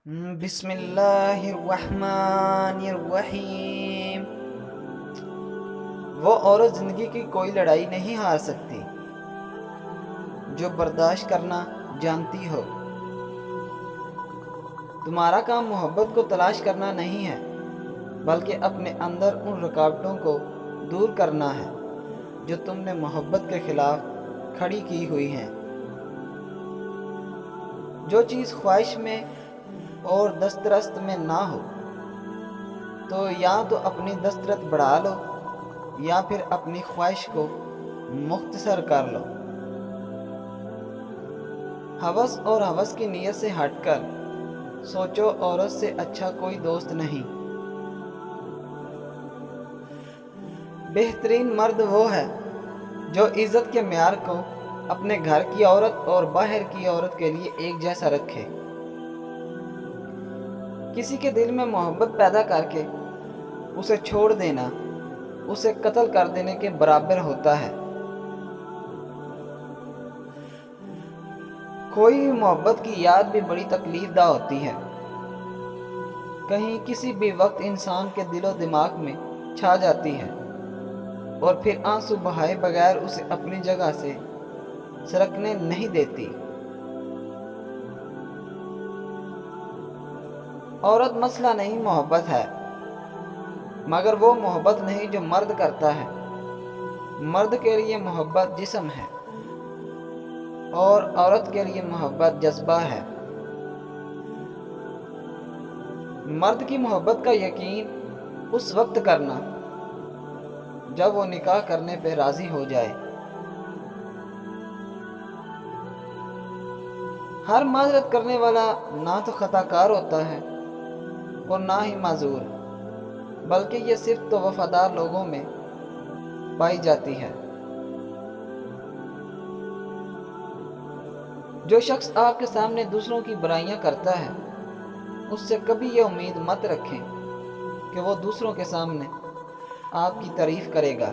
بسم اللہ الرحمن الرحیم۔ وہ عورت زندگی کی کوئی لڑائی نہیں ہار سکتی جو برداشت کرنا جانتی ہو۔ تمہارا کام محبت کو تلاش کرنا نہیں ہے، بلکہ اپنے اندر ان رکاوٹوں کو دور کرنا ہے جو تم نے محبت کے خلاف کھڑی کی ہوئی ہیں۔ جو چیز خواہش میں اور دسترست میں نہ ہو تو یا تو اپنی دسترس بڑھا لو یا پھر اپنی خواہش کو مختصر کر لو۔ ہوس اور ہوس کی نیت سے ہٹ کر سوچو، عورت سے اچھا کوئی دوست نہیں۔ بہترین مرد وہ ہے جو عزت کے معیار کو اپنے گھر کی عورت اور باہر کی عورت کے لیے ایک جیسا رکھے۔ کسی کے دل میں محبت پیدا کر کے اسے چھوڑ دینا اسے قتل کر دینے کے برابر ہوتا ہے۔ کھوئی ہوئی محبت کی یاد بھی بڑی تکلیف دہ ہوتی ہے۔ کہیں کسی بھی وقت انسان کے دل و دماغ میں چھا جاتی ہے اور پھر آنسو بہائے بغیر اسے اپنی جگہ سے سرکنے نہیں دیتی۔ عورت مسئلہ نہیں، محبت ہے، مگر وہ محبت نہیں جو مرد کرتا ہے۔ مرد کے لیے محبت جسم ہے اور عورت کے لیے محبت جذبہ ہے۔ مرد کی محبت کا یقین اس وقت کرنا جب وہ نکاح کرنے پہ راضی ہو جائے۔ ہر معذرت کرنے والا نہ تو خطا کار ہوتا ہے اور نہ ہی معذور، بلکہ یہ صرف تو وفادار لوگوں میں پائی جاتی ہے۔ جو شخص آپ کے سامنے دوسروں کی برائیاں کرتا ہے اس سے کبھی یہ امید مت رکھیں کہ وہ دوسروں کے سامنے آپ کی تعریف کرے گا۔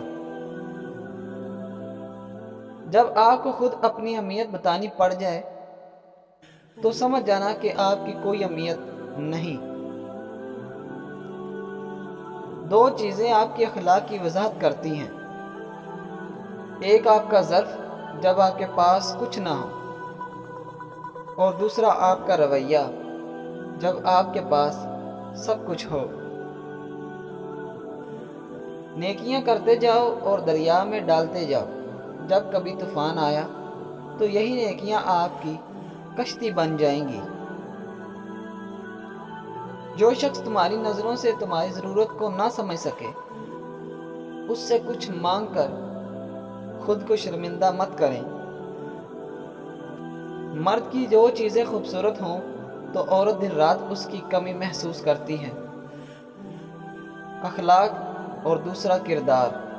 جب آپ کو خود اپنی اہمیت بتانی پڑ جائے تو سمجھ جانا کہ آپ کی کوئی اہمیت نہیں۔ دو چیزیں آپ کے اخلاق کی وضاحت کرتی ہیں، ایک آپ کا ظرف جب آپ کے پاس کچھ نہ ہو، اور دوسرا آپ کا رویہ جب آپ کے پاس سب کچھ ہو۔ نیکیاں کرتے جاؤ اور دریا میں ڈالتے جاؤ، جب کبھی طوفان آیا تو یہی نیکیاں آپ کی کشتی بن جائیں گی۔ جو شخص تمہاری نظروں سے تمہاری ضرورت کو نہ سمجھ سکے اس سے کچھ مانگ کر خود کو شرمندہ مت کریں۔ مرد کی جو چیزیں خوبصورت ہوں تو عورت دن رات اس کی کمی محسوس کرتی ہے۔ اخلاق اور دوسرا کردار۔